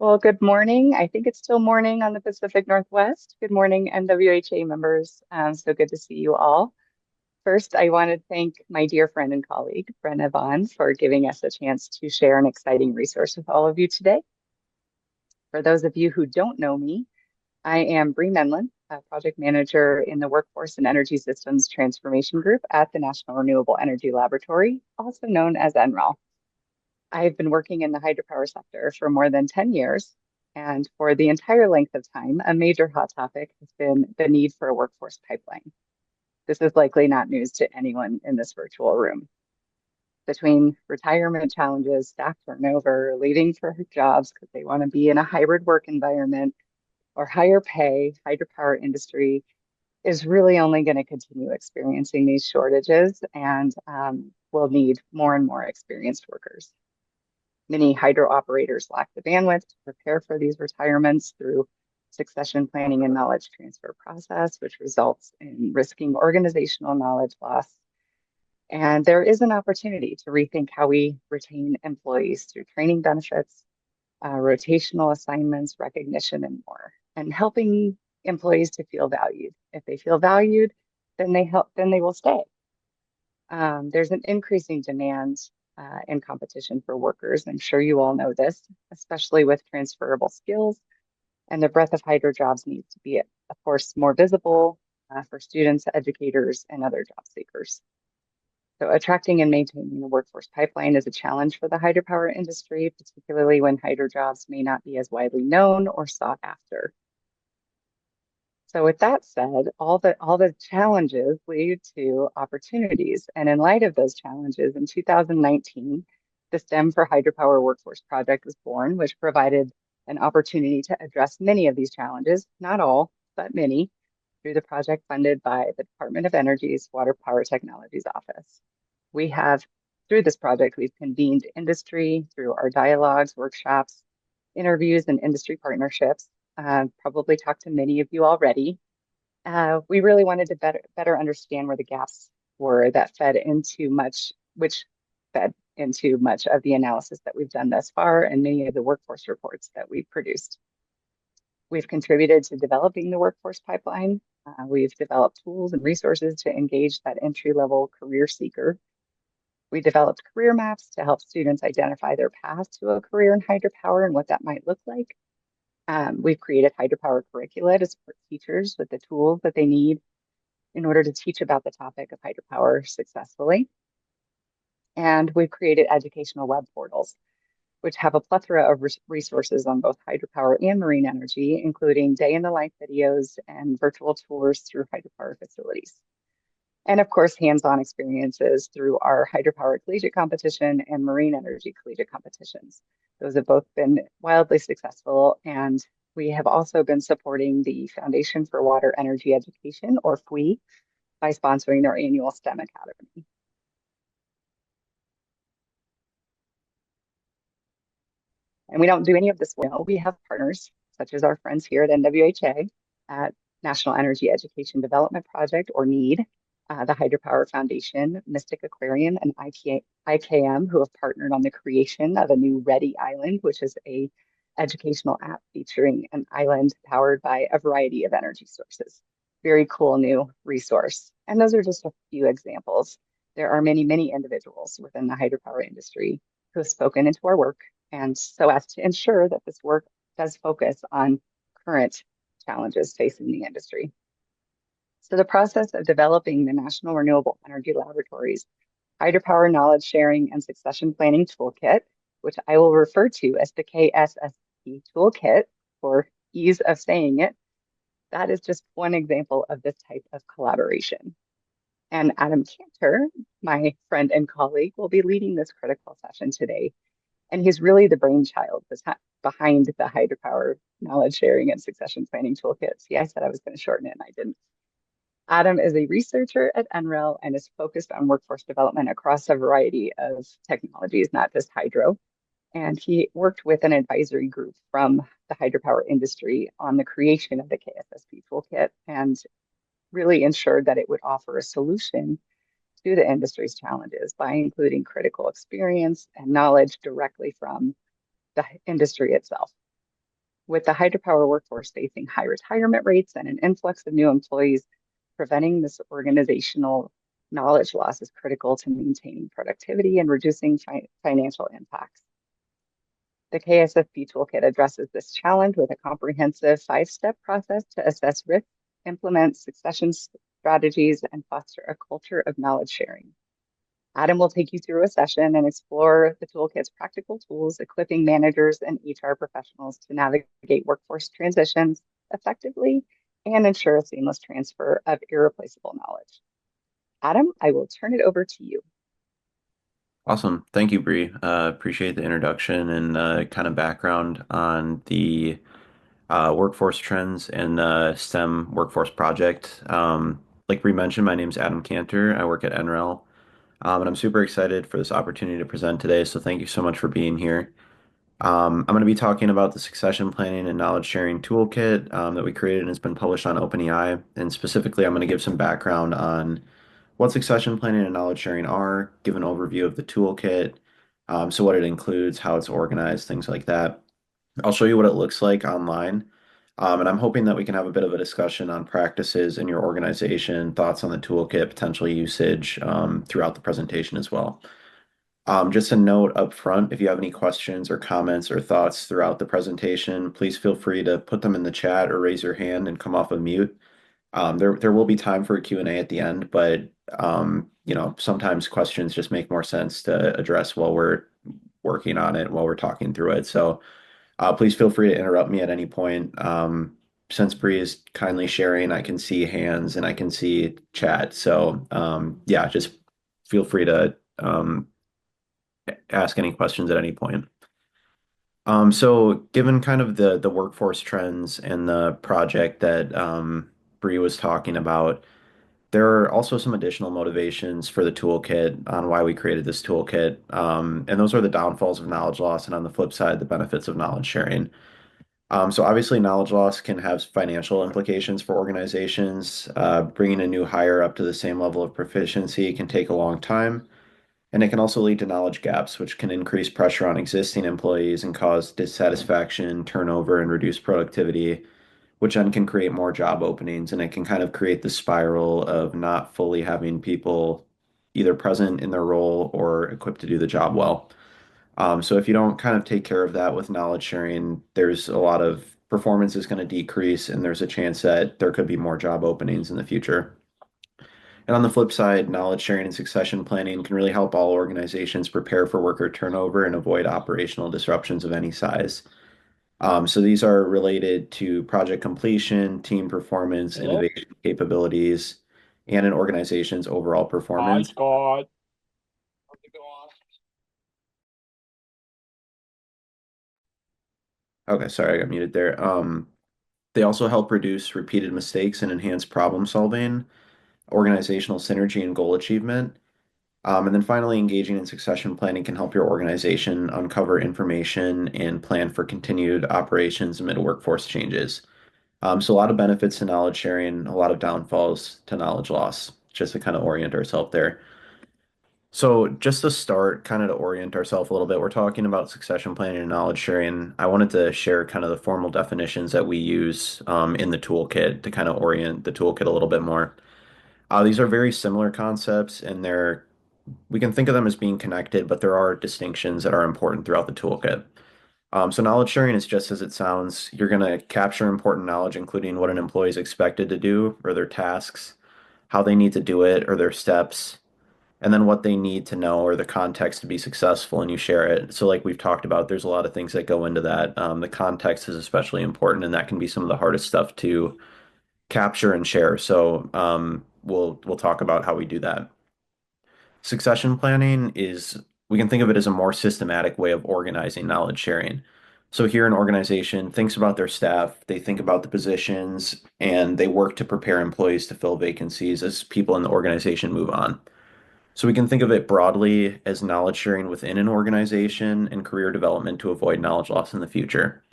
Well, good morning. I think it's still morning on the Pacific Northwest. Good morning, NWHA members. So good to see you all. First, I want to thank my dear friend and colleague, Brenna Vaughn, for giving us a chance to share an exciting resource with all of you today. For those of you who don't know me, I am Bree Menlin, a project manager in the Workforce and Energy Systems Transformation Group at the National Renewable Energy Laboratory, also known as NREL. I've been working in the hydropower sector for more than 10 years, and for the entire length of time, a major hot topic has been the need for a workforce pipeline. This is likely not news to anyone in this virtual room. Between retirement challenges, staff turnover, leaving for jobs because they want to be in a hybrid work environment, or higher pay, hydropower industry is really only going to continue experiencing these shortages and will need more and more experienced workers. Many hydro operators lack the bandwidth to prepare for these retirements through succession planning and knowledge transfer process, which results in risking organizational knowledge loss. And there is an opportunity to rethink how we retain employees through training benefits, rotational assignments, recognition, and more, and helping employees to feel valued. If they feel valued, then they will stay. There's an increasing demand and competition for workers. I'm sure you all know this, especially with transferable skills. And the breadth of hydro jobs needs to be, of course, more visible for students, educators, and other job seekers. So attracting and maintaining a workforce pipeline is a challenge for the hydropower industry, particularly when hydro jobs may not be as widely known or sought after. So with that said, all the challenges lead to opportunities. And in light of those challenges, in 2019, the STEM for Hydropower Workforce Project was born, which provided an opportunity to address many of these challenges, not all, but many, through the project funded by the Department of Energy's Water Power Technologies Office. Through this project, we've convened industry through our dialogues, workshops, interviews, and industry partnerships. Probably talked to many of you already. We really wanted to better understand where the gaps were that which fed into much of the analysis that we've done thus far and many of the workforce reports that we've produced. We've contributed to developing the workforce pipeline. We've developed tools and resources to engage that entry-level career seeker. We developed career maps to help students identify their path to a career in hydropower and what that might look like. We've created hydropower curricula to support teachers with the tools that they need in order to teach about the topic of hydropower successfully. And we've created educational web portals, which have a plethora of resources on both hydropower and marine energy, including day in the life videos and virtual tours through hydropower facilities. And of course, hands-on experiences through our hydropower collegiate competition and marine energy collegiate competitions. Those have both been wildly successful, and we have also been supporting the Foundation for Water Energy Education, or FWE, by sponsoring their annual STEM Academy. And we don't do any of this well. We have partners, such as our friends here at NWHA, at National Energy Education Development Project, or NEED, the Hydropower Foundation, Mystic Aquarium, and IKM, who have partnered on the creation of a new Ready Island, which is a educational app featuring an island powered by a variety of energy sources. Very cool new resource. And those are just a few examples. There are many, many individuals within the hydropower industry who have spoken into our work, and so as to ensure that this work does focus on current challenges facing the industry. So the process of developing the National Renewable Energy Laboratory's Hydropower Knowledge Sharing and Succession Planning Toolkit, which I will refer to as the KSSP Toolkit for ease of saying it, that is just one example of this type of collaboration. And Adam Cantor, my friend and colleague, will be leading this critical session today. And he's really the brainchild behind the Hydropower Knowledge Sharing and Succession Planning Toolkit. See, I said I was going to shorten it and I didn't. Adam is a researcher at NREL and is focused on workforce development across a variety of technologies, not just hydro. And he worked with an advisory group from the hydropower industry on the creation of the KSSP Toolkit and really ensured that it would offer a solution to the industry's challenges by including critical experience and knowledge directly from the industry itself. With the hydropower workforce facing high retirement rates and an influx of new employees, preventing this organizational knowledge loss is critical to maintaining productivity and reducing financial impacts. The KSFP toolkit addresses this challenge with a comprehensive five-step process to assess risk, implement succession strategies, and foster a culture of knowledge sharing. Adam will take you through a session and explore the toolkit's practical tools, equipping managers and HR professionals to navigate workforce transitions effectively and ensure a seamless transfer of irreplaceable knowledge. Adam, I will turn it over to you. Awesome. Thank you, Bree. Appreciate the introduction and kind of background on the workforce trends and STEM workforce project. Like Bree mentioned, my name is Adam Cantor. I work at NREL, and I'm super excited for this opportunity to present today. So thank you so much for being here. I'm going to be talking about the succession planning and knowledge sharing toolkit that we created and has been published on OpenAI. And specifically, I'm going to give some background on what succession planning and knowledge sharing are, give an overview of the toolkit, so what it includes, how it's organized, things like that. I'll show you what it looks like online. And I'm hoping that we can have a bit of a discussion on practices in your organization, thoughts on the toolkit, potential usage throughout the presentation as well. Just a note up front, if you have any questions or comments or thoughts throughout the presentation, please feel free to put them in the chat or raise your hand and come off of mute. There will be time for a Q&A at the end, but sometimes questions just make more sense to address while we're working on it, while we're talking through it. So please feel free to interrupt me at any point. Since Bree is kindly sharing, I can see hands and I can see chat. So yeah, just feel free to ask any questions at any point. So given kind of the workforce trends and the project that Bree was talking about, there are also some additional motivations for the toolkit on why we created this toolkit. And those are the downfalls of knowledge loss, and on the flip side, the benefits of knowledge sharing. So obviously, knowledge loss can have financial implications for organizations. Bringing a new hire up to the same level of proficiency can take a long time. And it can also lead to knowledge gaps, which can increase pressure on existing employees and cause dissatisfaction, turnover, and reduce productivity, which then can create more job openings. And it can kind of create the spiral of not fully having people either present in their role or equipped to do the job well. So if you don't kind of take care of that with knowledge sharing, there's a lot of performance is going to decrease, and there's a chance that there could be more job openings in the future. And on the flip side, knowledge sharing and succession planning can really help all organizations prepare for worker turnover and avoid operational disruptions of any size. So these are related to project completion, team performance, Hello? innovation capabilities, and an organization's overall Hi, performance. Scott. Okay, sorry, I got muted there. They also help reduce repeated mistakes and enhance problem solving, organizational synergy, and goal achievement. And then finally, engaging in succession planning can help your organization uncover information and plan for continued operations amid workforce changes. So a lot of benefits to knowledge sharing, a lot of downfalls to knowledge loss, just to kind of orient ourselves there. So just to start, kind of to orient ourselves a little bit, we're talking about succession planning and knowledge sharing. I wanted to share kind of the formal definitions that we use in the toolkit to kind of orient the toolkit a little bit more. These are very similar concepts, and we can think of them as being connected, but there are distinctions that are important throughout the toolkit. So knowledge sharing is just as it sounds. You're going to capture important knowledge, including what an employee is expected to do or their tasks, how they need to do it or their steps, and then what they need to know or the context to be successful, and you share it. So like we've talked about, there's a lot of things that go into that. The context is especially important, and that can be some of the hardest stuff to capture and share. So we'll talk about how we do that. Succession planning is, we can think of it as a more systematic way of organizing knowledge sharing. So here an organization thinks about their staff, they think about the positions, and they work to prepare employees to fill vacancies as people in the organization move on. So we can think of it broadly as knowledge sharing within an organization and career development to avoid knowledge loss in the future.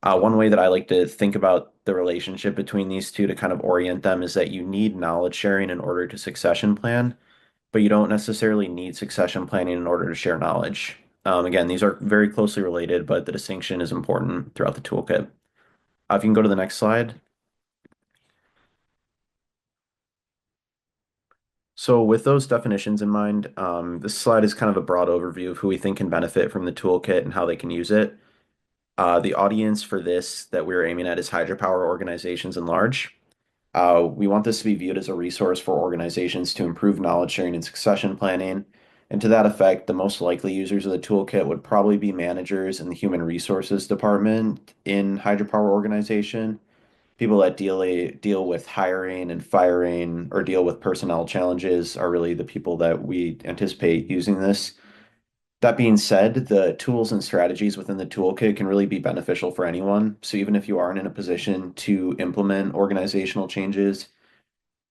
One way that I like to think about the relationship between these two to kind of orient them is that you need knowledge sharing in order to succession plan, but you don't necessarily need succession planning in order to share knowledge. Again, these are very closely related, but the distinction is important throughout the toolkit. If you can go to the next slide. So with those definitions in mind, this slide is kind of a broad overview of who we think can benefit from the toolkit and how they can use it. The audience for this that we're aiming at is hydropower organizations in large. We want this to be viewed as a resource for organizations to improve knowledge sharing and succession planning. And to that effect, the most likely users of the toolkit would probably be managers in the human resources department in hydropower organization. People that deal with hiring and firing or deal with personnel challenges are really the people that we anticipate using this. That being said, the tools and strategies within the toolkit can really be beneficial for anyone. So even if you aren't in a position to implement organizational changes,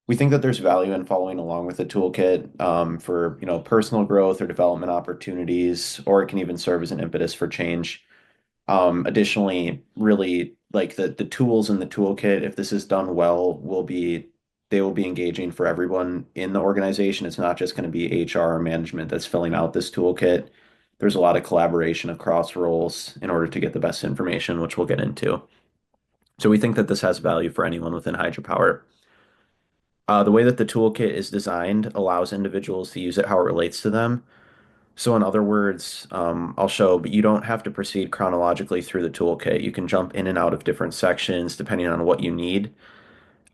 we think that there's value in following along with the toolkit for, personal growth or development opportunities, or it can even serve as an impetus for change. Additionally, really like the tools in the toolkit, if this is done well, they will be engaging for everyone in the organization. It's not just going to be HR or management that's filling out this toolkit. There's a lot of collaboration across roles in order to get the best information, which we'll get into. So we think that this has value for anyone within hydropower. The way that the toolkit is designed allows individuals to use it how it relates to them. So in other words, I'll show, but you don't have to proceed chronologically through the toolkit. You can jump in and out of different sections depending on what you need.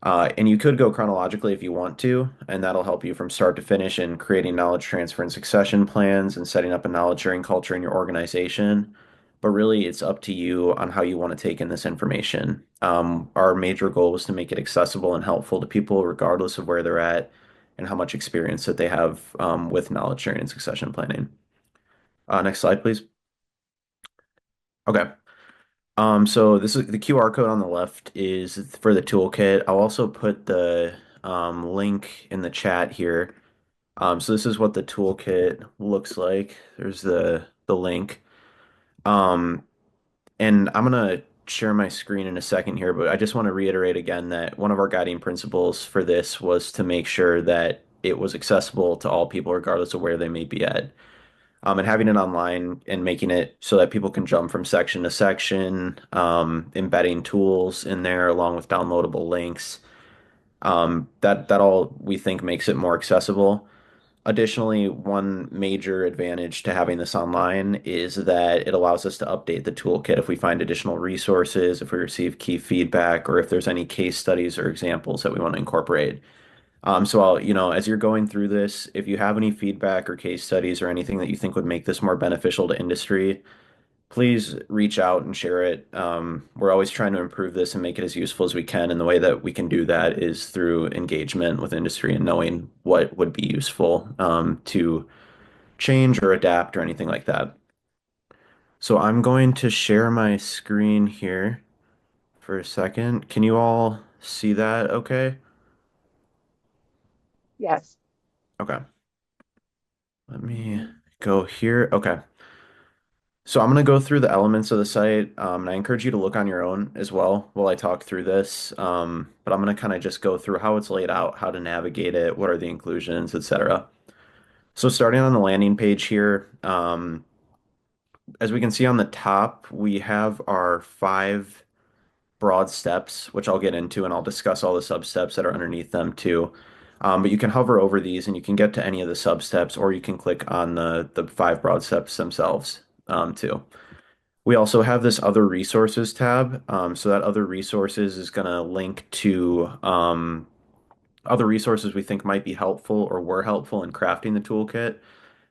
And you could go chronologically if you want to, and that'll help you from start to finish in creating knowledge transfer and succession plans and setting up a knowledge sharing culture in your organization. But really, it's up to you on how you want to take in this information. Our major goal is to make it accessible and helpful to people, regardless of where they're at and how much experience that they have with knowledge sharing and succession planning. Next slide, please. Okay. So this is the QR code on the left is for the toolkit. I'll also put the link in the chat here. So this is what the toolkit looks like. There's the link. Um, and I'm gonna share my screen in a second here, but I just want to reiterate again that one of our guiding principles for this was to make sure that it was accessible to all people, regardless of where they may be at. And having it online and making it so that people can jump from section to section, embedding tools in there along with downloadable links. That all we think makes it more accessible. Additionally, one major advantage to having this online is that it allows us to update the toolkit if we find additional resources, if we receive key feedback, or if there's any case studies or examples that we want to incorporate. So as you're going through this, if you have any feedback or case studies or anything that you think would make this more beneficial to industry, please reach out and share it. We're always trying to improve this and make it as useful as we can. And the way that we can do that is through engagement with industry and knowing what would be useful to change or adapt or anything like that. So I'm going to share my screen here for a second. Can you all see that okay? Yes. Okay. Let me go here. Okay. So I'm going to go through the elements of the site, and I encourage you to look on your own as well while I talk through this. But I'm going to kind of just go through how it's laid out, how to navigate it, what are the inclusions, etc. So starting on the landing page here, as we can see on the top, we have our 5 broad steps, which I'll get into, and I'll discuss all the sub-steps that are underneath them too. But you can hover over these and you can get to any of the sub-steps, or you can click on the 5 broad steps themselves too. We also have this other resources tab. So that other resources is going to link to other resources we think might be helpful or were helpful in crafting the toolkit,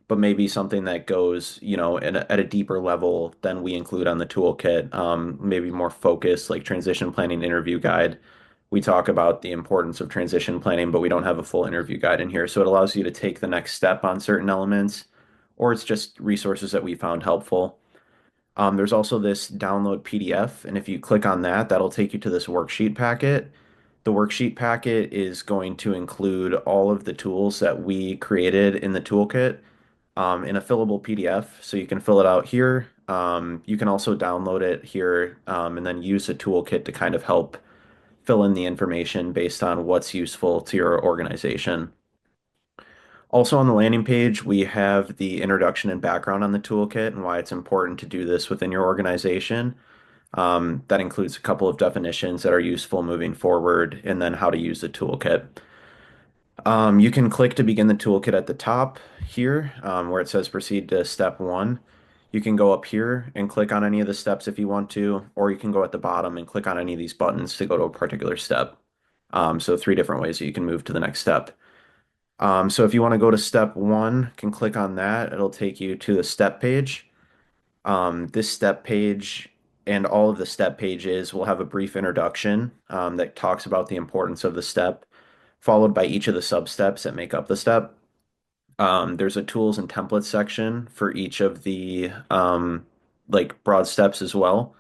but maybe something that goes, at a deeper level than we include on the toolkit, maybe more focused, like transition planning interview guide. We talk about the importance of transition planning, but we don't have a full interview guide in here. So it allows you to take the next step on certain elements, or it's just resources that we found helpful. There's also this download PDF, and if you click on that, that'll take you to this worksheet packet. The worksheet packet is going to include all of the tools that we created in the toolkit in a fillable PDF. So you can fill it out here. You can also download it here and then use the toolkit to kind of help fill in the information based on what's useful to your organization. Also on the landing page, we have the introduction and background on the toolkit and why it's important to do this within your organization. That includes a couple of definitions that are useful moving forward, and then how to use the toolkit. You can click to begin the toolkit at the top here, where it says proceed to step one. You can go up here and click on any of the steps if you want to, or you can go at the bottom and click on any of these buttons to go to a particular step. So three different ways that you can move to the next step. So if you want to go to step one, you can click on that. It'll take you to the step page. This step page and all of the step pages will have a brief introduction that talks about the importance of the step, followed by each of the sub steps that make up the step. There's a tools and templates section for each of the like broad steps as well.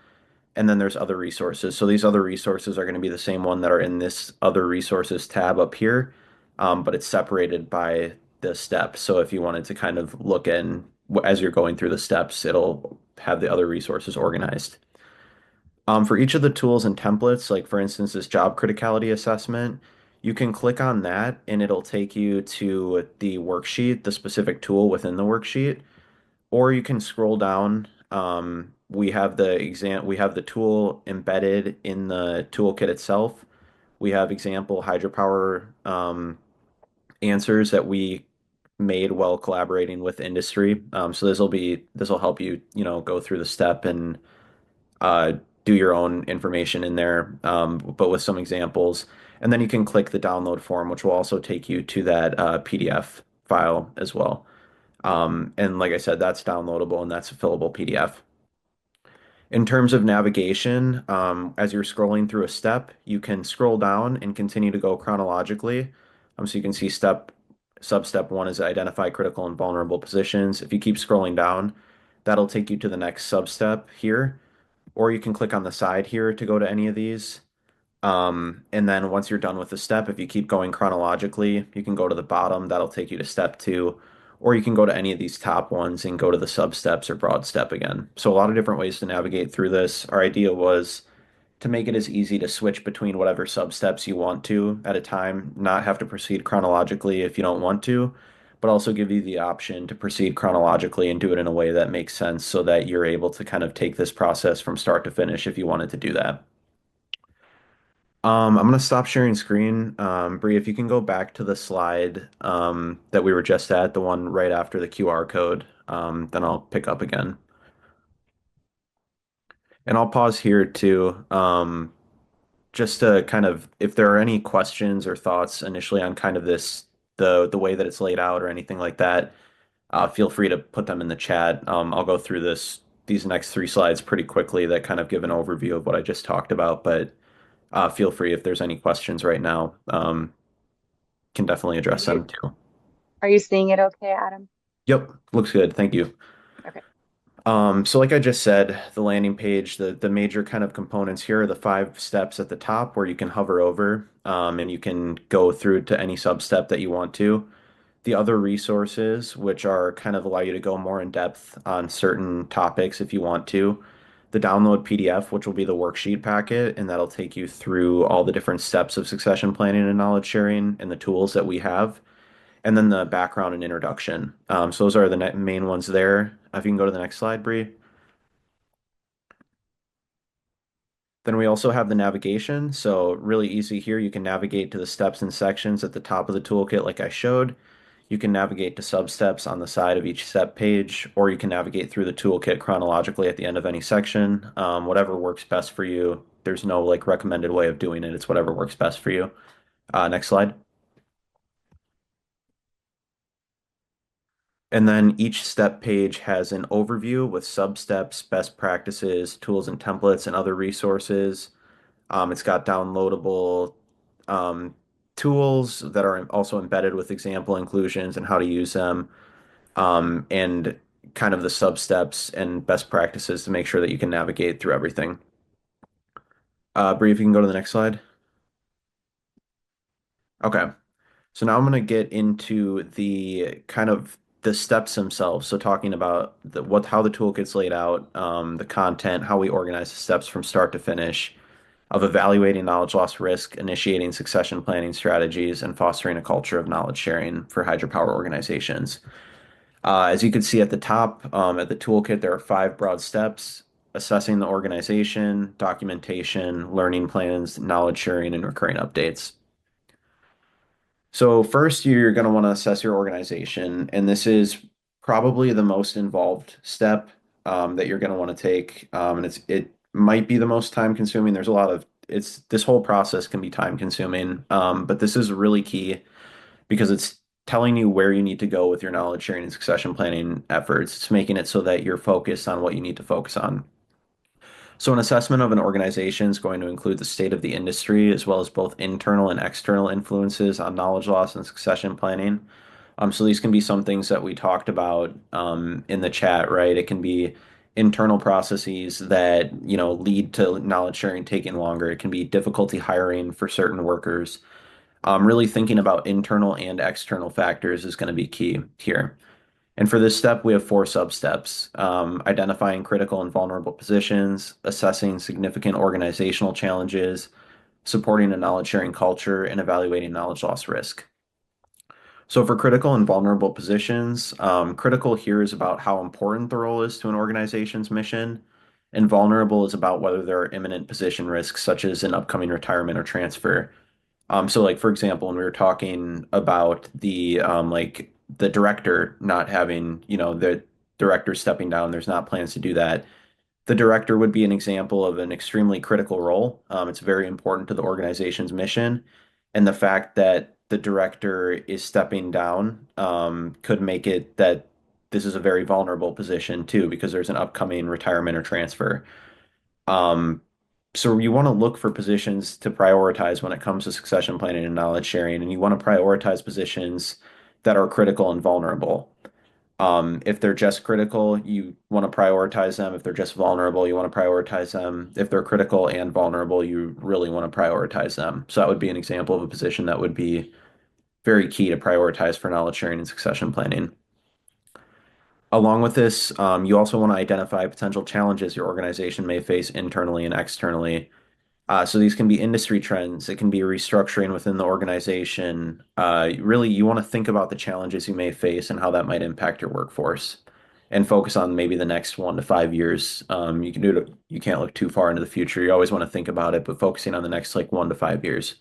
And then there's other resources. So these other resources are going to be the same one that are in this other resources tab up here, but it's separated by the steps. So if you wanted to kind of look in as you're going through the steps, it'll have the other resources organized. For each of the tools and templates, like for instance, this job criticality assessment, you can click on that and it'll take you to the worksheet, the specific tool within the worksheet, or you can scroll down. We have the tool embedded in the toolkit itself. We have example hydropower answers that we made while collaborating with industry. So this will help you, go through the step and uh, do your own information in there, but with some examples. And then you can click the download form, which will also take you to that PDF file as well. And like I said, that's downloadable and that's a fillable PDF. In terms of navigation, as you're scrolling through a step, you can scroll down and continue to go chronologically. So you can see sub-step one is identify critical and vulnerable positions. If you keep scrolling down, that'll take you to the next sub-step here, or you can click on the side here to go to any of these. And then once you're done with the step, if you keep going chronologically, you can go to the bottom. That'll take you to step two, or you can go to any of these top ones and go to the sub steps or broad step again. So a lot of different ways to navigate through this. Our idea was to make it as easy to switch between whatever sub steps you want to at a time, not have to proceed chronologically if you don't want to, but also give you the option to proceed chronologically and do it in a way that makes sense so that you're able to kind of take this process from start to finish if you wanted to do that. I'm gonna stop sharing screen. Bree, if you can go back to the slide that we were just at, the one right after the QR code, then I'll pick up again. And I'll pause here too, just to kind of, if there are any questions or thoughts initially on kind of this, the way that it's laid out or anything like that, feel free to put them in the chat. I'll go through these next three slides pretty quickly that kind of give an overview of what I just talked about, but feel free if there's any questions right now. Can definitely Are address you them too. are you seeing it okay, Adam? Yep, looks good. Thank you. Okay. So like I just said, the landing page, the major kind of components here are the five steps at the top where you can hover over, and you can go through to any sub step that you want to. The other resources, which are kind of allow you to go more in depth on certain topics if you want to. The download PDF, which will be the worksheet packet, and that'll take you through all the different steps of succession planning and knowledge sharing and the tools that we have. And then the background and introduction. So those are the main ones there. If you can go to the next slide, Bree. Then we also have the navigation. So really easy here. You can navigate to the steps and sections at the top of the toolkit like I showed. You can navigate to sub-steps on the side of each step page, or you can navigate through the toolkit chronologically at the end of any section. Whatever works best for you. There's no like recommended way of doing it. It's whatever works best for you. Next slide. And then each step page has an overview with sub-steps, best practices, tools and templates, and other resources. It's got downloadable um, tools that are also embedded with example inclusions and how to use them, and kind of the sub-steps and best practices to make sure that you can navigate through everything. Bree, if you can go to the next slide. Okay. So now I'm going to get into the kind of the steps themselves. So talking about how the toolkit's laid out, the content, how we organize the steps from start to finish, of evaluating knowledge loss risk, initiating succession planning strategies, and fostering a culture of knowledge sharing for hydropower organizations. As you can see at the top, at the toolkit, there are five broad steps. assessing the organization, documentation, learning plans, knowledge sharing, and recurring updates. So first, you're going to want to assess your organization, and this is probably the most involved step that you're going to want to take, and it might be the most time consuming. There's a lot of it's this whole process can be time consuming, but this is really key because it's telling you where you need to go with your knowledge sharing and succession planning efforts. It's making it so that you're focused on what you need to focus on. So, an assessment of an organization is going to include the state of the industry, as well as both internal and external influences on knowledge loss and succession planning. So, these can be some things that we talked about in the chat, right? It can be internal processes that, lead to knowledge sharing taking longer. It can be difficulty hiring for certain workers. Really thinking about internal and external factors is going to be key here. And for this step, we have four sub-steps: identifying critical and vulnerable positions, assessing significant organizational challenges, supporting a knowledge sharing culture, and evaluating knowledge loss risk. So for critical and vulnerable positions, critical here is about how important the role is to an organization's mission, and vulnerable is about whether there are imminent position risks, such as an upcoming retirement or transfer. So like for example, when we were talking about the director not having, the director stepping down, there's not plans to do that. The director would be an example of an extremely critical role. It's very important to the organization's mission, and the fact that the director is stepping down could make it that this is a very vulnerable position too, because there's an upcoming retirement or transfer. Um, so you want to look for positions to prioritize when it comes to succession planning and knowledge sharing, and you want to prioritize positions that are critical and vulnerable. If they're just critical, you want to prioritize them. If they're just vulnerable, you want to prioritize them. If they're critical and vulnerable, you really want to prioritize them. So that would be an example of a position that would be very key to prioritize for knowledge sharing and succession planning. Along with this, you also want to identify potential challenges your organization may face internally and externally. So these can be industry trends, it can be restructuring within the organization. Really, you want to think about the challenges you may face and how that might impact your workforce, and focus on maybe the next 1 to 5 years. You can do it, you can't look too far into the future. You always want to think about it, but focusing on the next like 1 to 5 years.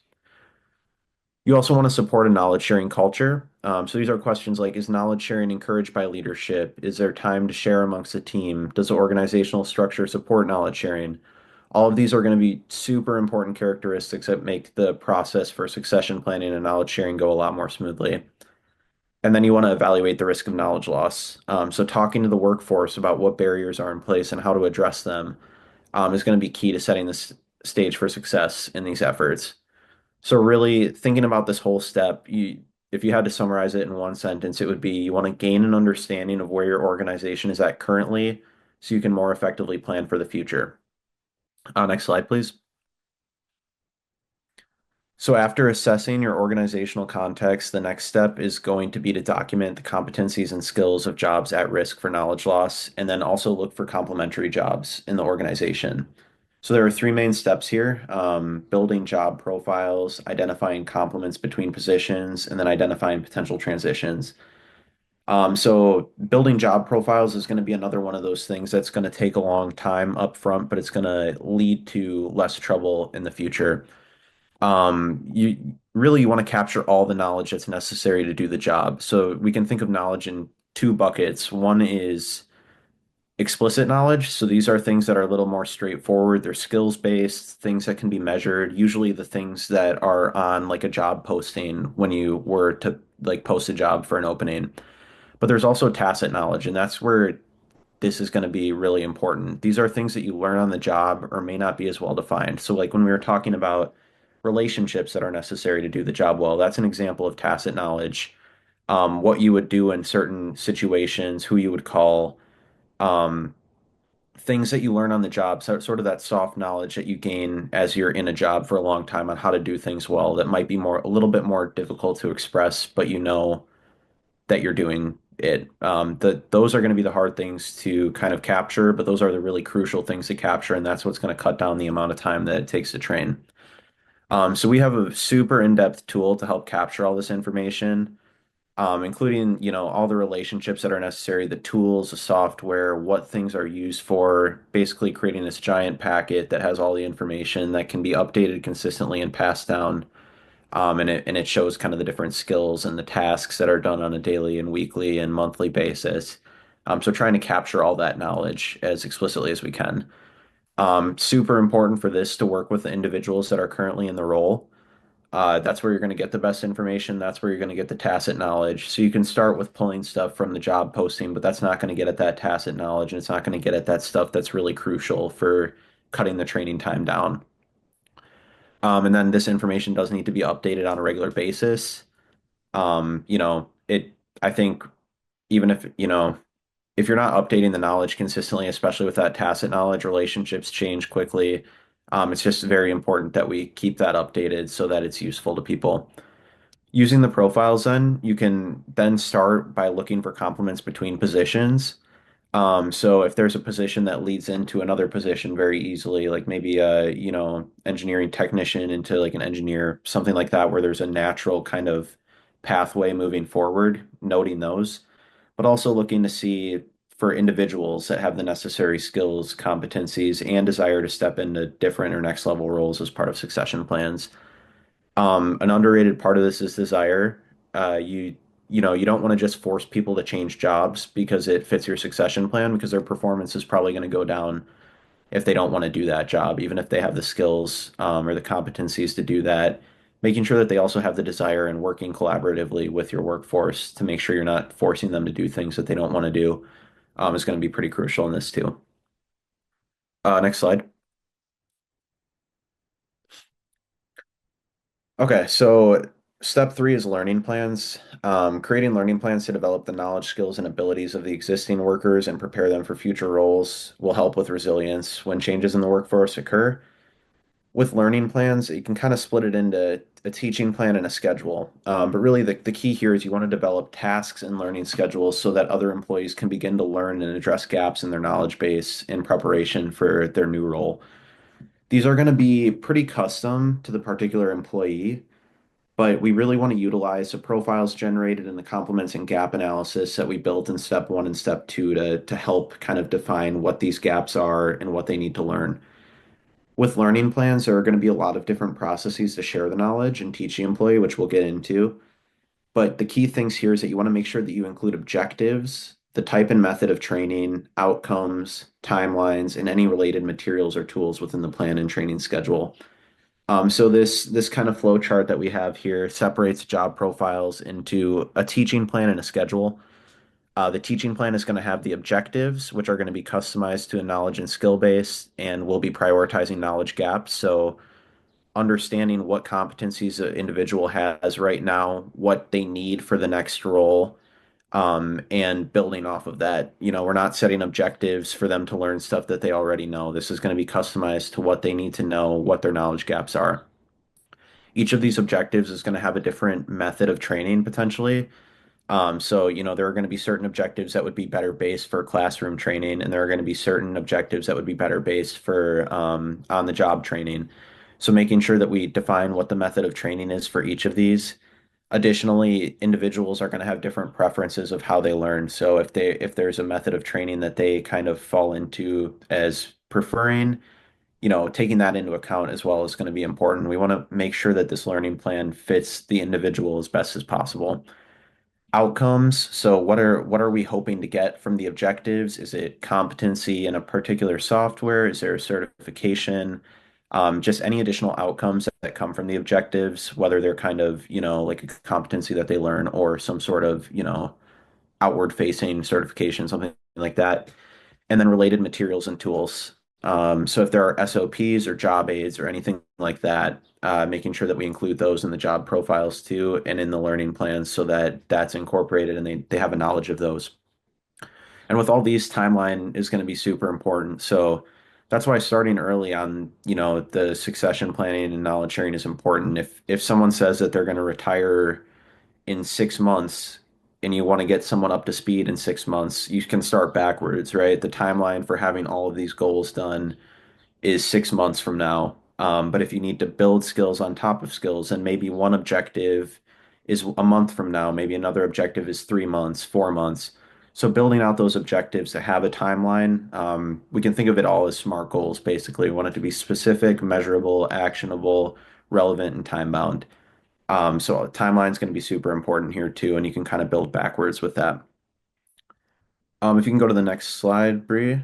You also want to support a knowledge sharing culture. So these are questions like, is knowledge sharing encouraged by leadership? Is there time to share amongst the team? Does the organizational structure support knowledge sharing? All of these are going to be super important characteristics that make the process for succession planning and knowledge sharing go a lot more smoothly. And then you want to evaluate the risk of knowledge loss. So talking to the workforce about what barriers are in place and how to address them is going to be key to setting this stage for success in these efforts. So really thinking about this whole step, if you had to summarize it in one sentence, it would be you want to gain an understanding of where your organization is at currently so you can more effectively plan for the future. Next slide, please. So after assessing your organizational context, the next step is going to be to document the competencies and skills of jobs at risk for knowledge loss, and then also look for complementary jobs in the organization. So there are three main steps here: building job profiles, identifying complements between positions, and then identifying potential transitions. So building job profiles is going to be another one of those things that's going to take a long time up front, but it's going to lead to less trouble in the future. You want to capture all the knowledge that's necessary to do the job. So we can think of knowledge in two buckets. One is explicit knowledge. So these are things that are a little more straightforward. They're skills based, things that can be measured, usually the things that are on like a job posting when you were to like post a job for an opening. But there's also tacit knowledge, and that's where this is going to be really important. These are things that you learn on the job or may not be as well defined. So, like when we were talking about relationships that are necessary to do the job well, that's an example of tacit knowledge. What you would do in certain situations, who you would call, um, things that you learn on the job, so sort of that soft knowledge that you gain as you're in a job for a long time on how to do things well, that might be a little bit more difficult to express, but you know that you're doing it. Those are going to be the hard things to kind of capture, but those are the really crucial things to capture, and that's what's going to cut down the amount of time that it takes to train. So we have a super in-depth tool to help capture all this information. including, all the relationships that are necessary, the tools, the software, what things are used for, basically creating this giant packet that has all the information that can be updated consistently and passed down. And it shows kind of the different skills and the tasks that are done on a daily and weekly and monthly basis. So trying to capture all that knowledge as explicitly as we can. Super important for this to work with the individuals that are currently in the role. That's where you're going to get the best information. That's where you're going to get the tacit knowledge. So you can start with pulling stuff from the job posting, but that's not going to get at that tacit knowledge, and it's not going to get at that stuff that's really crucial for cutting the training time down. And then this information does need to be updated on a regular basis. I think even if you're not updating the knowledge consistently, especially with that tacit knowledge, relationships change quickly. It's just very important that we keep that updated so that it's useful to people. Using the profiles, then you can then start by looking for complements between positions. So if there's a position that leads into another position very easily, like maybe a, engineering technician into like an engineer, something like that, where there's a natural kind of pathway moving forward, noting those, but also looking to see for individuals that have the necessary skills, competencies, and desire to step into different or next level roles as part of succession plans. An underrated part of this is desire. You don't want to just force people to change jobs because it fits your succession plan because their performance is probably going to go down if they don't want to do that job, even if they have the skills or the competencies to do that. Making sure that they also have the desire and working collaboratively with your workforce to make sure you're not forcing them to do things that they don't want to do is going to be pretty crucial in this too. Next slide. Okay, so step three is learning plans. Creating learning plans to develop the knowledge, skills, and abilities of the existing workers and prepare them for future roles will help with resilience when changes in the workforce occur. With learning plans, you can kind of split it into a teaching plan and a schedule. But really, the key here is you want to develop tasks and learning schedules so that other employees can begin to learn and address gaps in their knowledge base in preparation for their new role. These are going to be pretty custom to the particular employee, but we really want to utilize the profiles generated and the complements and gap analysis that we built in step one and step two to help kind of define what these gaps are and what they need to learn. With learning plans, there are going to be a lot of different processes to share the knowledge and teach the employee, which we'll get into. But the key things here is that you want to make sure that you include objectives, the type and method of training, outcomes, timelines, and any related materials or tools within the plan and training schedule. So this kind of flow chart that we have here separates job profiles into a teaching plan and a schedule. The teaching plan is going to have the objectives, which are going to be customized to a knowledge and skill base, and we'll be prioritizing knowledge gaps. So understanding what competencies an individual has right now, what they need for the next role, and building off of that. We're not setting objectives for them to learn stuff that they already know. This is going to be customized to what they need to know, what their knowledge gaps are. Each of these objectives is going to have a different method of training potentially. So there are going to be certain objectives that would be better based for classroom training, and there are going to be certain objectives that would be better based for on-the-job training. So making sure that we define what the method of training is for each of these. Additionally, individuals are going to have different preferences of how they learn. So if there's a method of training that they kind of fall into as preferring, taking that into account as well is going to be important. We want to make sure that this learning plan fits the individual as best as possible. Outcomes. So what are we hoping to get from the objectives? Is it competency in a particular software? Is there a certification? Just any additional outcomes that come from the objectives, whether they're kind of, like a competency that they learn or some sort of, outward facing certification, something like that. And then related materials and tools. So if there are SOPs or job aids or anything like that, making sure that we include those in the job profiles too and in the learning plans so that that's incorporated and they have a knowledge of those. And with all these, timeline is going to be super important. So that's why starting early on, the succession planning and knowledge sharing is important. If someone says that they're going to retire in 6 months and you want to get someone up to speed in 6 months, you can start backwards, right? The timeline for having all of these goals done is 6 months from now. But if you need to build skills on top of skills, and maybe one objective is a month from now. Maybe another objective is 3 months, 4 months. So building out those objectives that have a timeline, we can think of it all as SMART goals, basically. We want it to be specific, measurable, actionable, relevant, and time bound. So timeline is going to be super important here too, and you can kind of build backwards with that. If you can go to the next slide, Bree.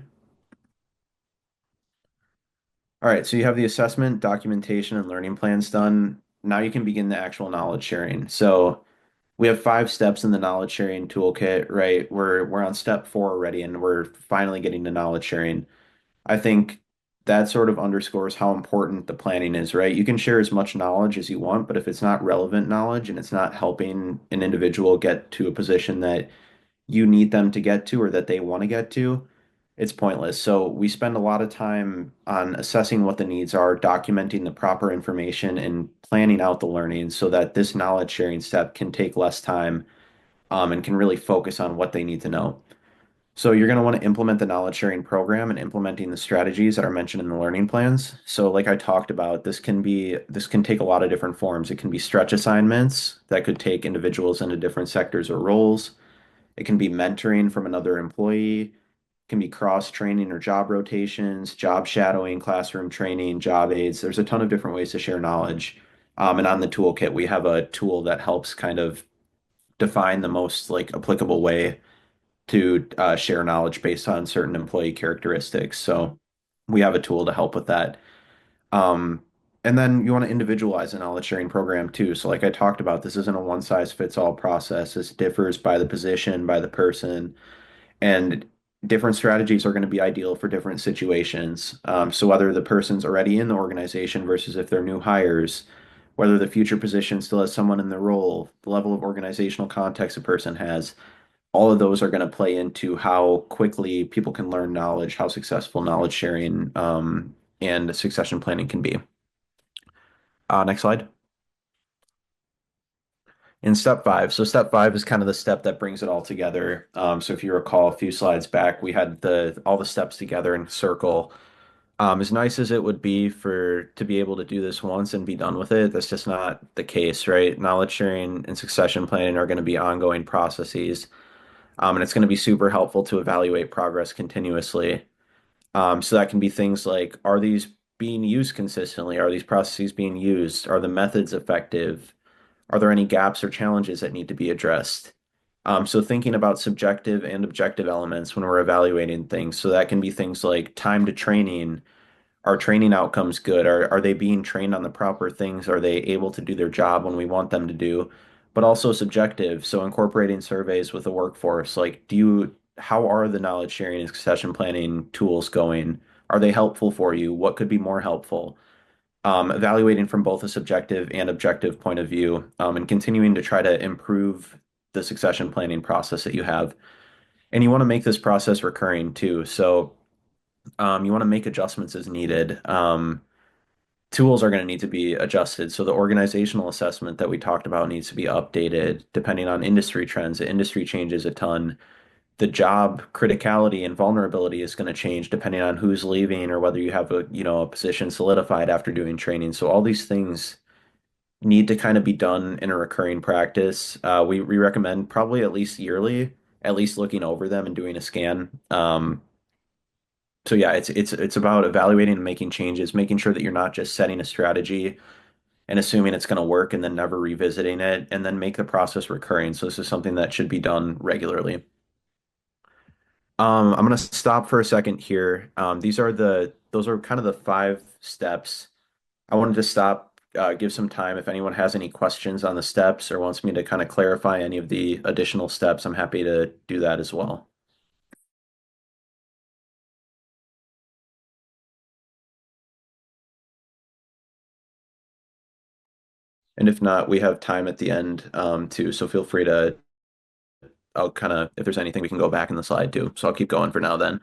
All right, so you have the assessment, documentation, and learning plans done. Now you can begin the actual knowledge sharing. So we have 5 steps in the knowledge sharing toolkit, right? We're on step 4 already, and we're finally getting to knowledge sharing. I think that sort of underscores how important the planning is, right? You can share as much knowledge as you want, but if it's not relevant knowledge and it's not helping an individual get to a position that you need them to get to or that they want to get to, it's pointless. So we spend a lot of time on assessing what the needs are, documenting the proper information, and planning out the learning so that this knowledge sharing step can take less time, and can really focus on what they need to know. So you're going to want to implement the knowledge sharing program and implementing the strategies that are mentioned in the learning plans. So like I talked about, this can take a lot of different forms. It can be stretch assignments that could take individuals into different sectors or roles. It can be mentoring from another employee. It can be cross training or job rotations, job shadowing, classroom training, job aids. There's a ton of different ways to share knowledge. And on the toolkit, we have a tool that helps kind of define the most like applicable way to share knowledge based on certain employee characteristics. So we have a tool to help with that. Um, and then you want to individualize a knowledge sharing program too. So like I talked about, this isn't a one size fits all process. This differs by the position, by the person, and different strategies are going to be ideal for different situations. So whether the person's already in the organization versus if they're new hires, whether the future position still has someone in the role, the level of organizational context a person has, all of those are going to play into how quickly people can learn knowledge, how successful knowledge sharing, and succession planning can be. Next slide. In step 5, so step 5 is kind of the step that brings it all together. So if you recall a few slides back, we had the all the steps together in a circle. As nice as it would be for to be able to do this once and be done with it, that's just not the case, right? Knowledge sharing and succession planning are going to be ongoing processes. And it's going to be super helpful to evaluate progress continuously. So that can be things like, are these being used consistently? Are these processes being used? Are the methods effective? Are there any gaps or challenges that need to be addressed? So thinking about subjective and objective elements when we're evaluating things. So that can be things like time to training. Are training outcomes good? Are they being trained on the proper things? Are they able to do their job when we want them to do? But also subjective. So incorporating surveys with the workforce. Like, how are the knowledge sharing and succession planning tools going? Are they helpful for you? What could be more helpful? Evaluating from both a subjective and objective point of view, and continuing to try to improve the succession planning process that you have. And you want to make this process recurring too. So you want to make adjustments as needed. Tools are going to need to be adjusted. So the organizational assessment that we talked about needs to be updated depending on industry trends. The industry changes a ton. The job criticality and vulnerability is going to change depending on who's leaving or whether you have a position solidified after doing training. So all these things need to kind of be done in a recurring practice. We recommend probably at least yearly, at least looking over them and doing a scan. So yeah, it's about evaluating and making changes, making sure that you're not just setting a strategy and assuming it's going to work and then never revisiting it, and then make the process recurring. So this is something that should be done regularly. I'm going to stop for a second here. Those are kind of the 5 steps. I wanted to stop, give some time. If anyone has any questions on the steps or wants me to kind of clarify any of the additional steps, I'm happy to do that as well. And if not, we have time at the end, too. So feel free to, I'll kind of, if there's anything, we can go back in the slide too. So I'll keep going for now then.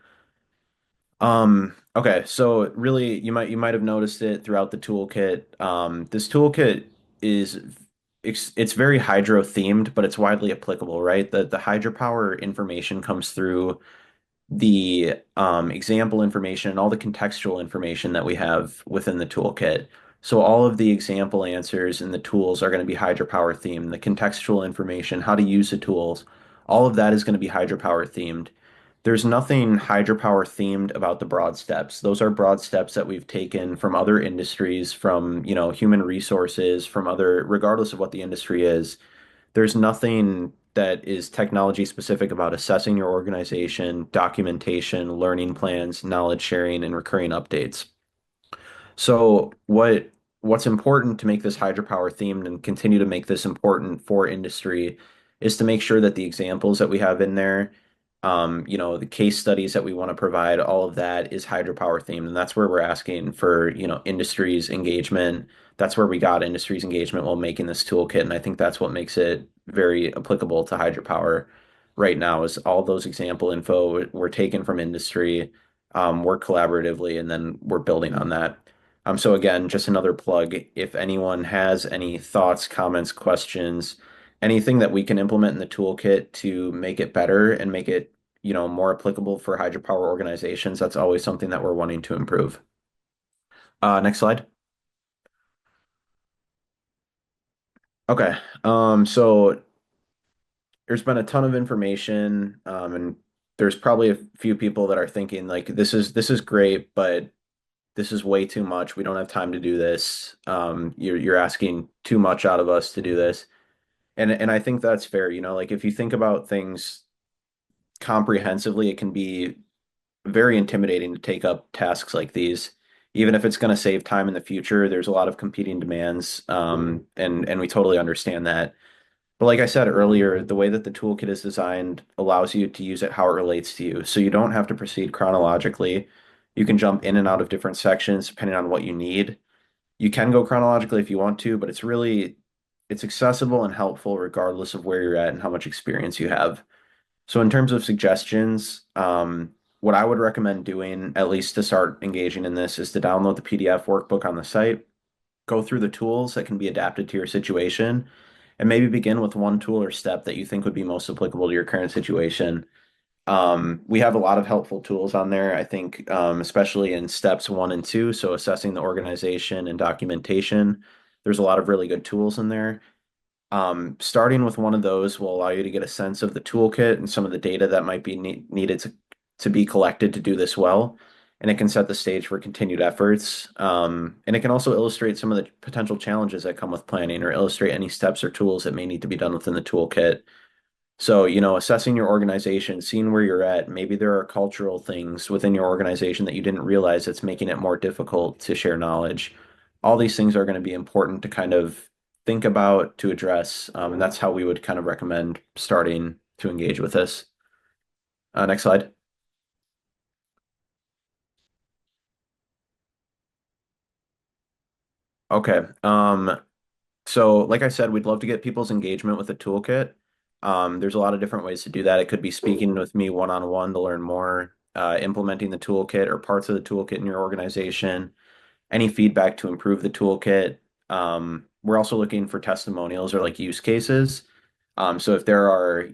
Okay, so really you might have noticed it throughout the toolkit. This toolkit is it's very hydro themed, but it's widely applicable, right? The hydropower information comes through the example information and all the contextual information that we have within the toolkit. So all of the example answers and the tools are going to be hydropower themed. The contextual information, how to use the tools, all of that is going to be hydropower themed. There's nothing hydropower themed about the broad steps. Those are broad steps that we've taken from other industries, from, human resources, from other, regardless of what the industry is. There's nothing that is technology specific about assessing your organization, documentation, learning plans, knowledge sharing, and recurring updates. So what's important to make this hydropower themed and continue to make this important for industry is to make sure that the examples that we have in there, the case studies that we want to provide, all of that is hydropower themed. And that's where we're asking for, industry's engagement. That's where we got industry's engagement while making this toolkit. And I think that's what makes it very applicable to hydropower right now is all those example info were taken from industry, work collaboratively, and then we're building on that. So again, just another plug. If anyone has any thoughts, comments, questions, anything that we can implement in the toolkit to make it better and make it, more applicable for hydropower organizations, that's always something that we're wanting to improve. Next slide. Okay. So there's been a ton of information, and there's probably a few people that are thinking like this is great, but this is way too much. We don't have time to do this. You're asking too much out of us to do this. And I think that's fair. Like if you think about things comprehensively, it can be very intimidating to take up tasks like these. Even if it's going to save time in the future, there's a lot of competing demands, and we totally understand that. But like I said earlier, the way that the toolkit is designed allows you to use it how it relates to you. So you don't have to proceed chronologically. You can jump in and out of different sections depending on what you need. You can go chronologically if you want to, but it's accessible and helpful regardless of where you're at and how much experience you have. So in terms of suggestions, what I would recommend doing, at least to start engaging in this, is to download the PDF workbook on the site, go through the tools that can be adapted to your situation, and maybe begin with one tool or step that you think would be most applicable to your current situation. We have a lot of helpful tools on there, I think, especially in steps 1 and 2. So assessing the organization and documentation, there's a lot of really good tools in there. Starting with one of those will allow you to get a sense of the toolkit and some of the data that might be needed to be collected to do this well. And it can set the stage for continued efforts. And it can also illustrate some of the potential challenges that come with planning or illustrate any steps or tools that may need to be done within the toolkit. So, assessing your organization, seeing where you're at, maybe there are cultural things within your organization that you didn't realize that's making it more difficult to share knowledge. All these things are going to be important to kind of think about, to address, and that's how we would kind of recommend starting to engage with this. Next slide. Okay. So, like I said, we'd love to get people's engagement with the toolkit. There's a lot of different ways to do that. It could be speaking with me one-on-one to learn more, implementing the toolkit or parts of the toolkit in your organization, any feedback to improve the toolkit. We're also looking for testimonials or like use cases. So if there are,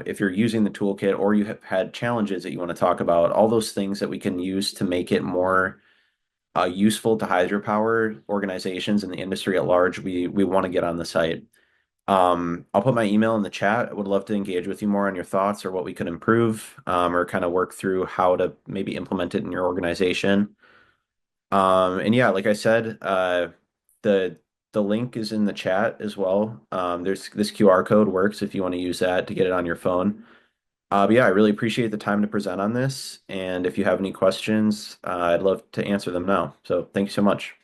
if you're using the toolkit or you have had challenges that you want to talk about, all those things that we can use to make it more useful to hydropower organizations and the industry at large, we want to get on the site. I'll put my email in the chat. I would love to engage with you more on your thoughts or what we could improve, or kind of work through how to maybe implement it in your organization. And yeah, like I said, the the link is in the chat as well. There's this QR code works if you want to use that to get it on your phone. But yeah, I really appreciate the time to present on this. And if you have any questions, I'd love to answer them now. So thank you so much.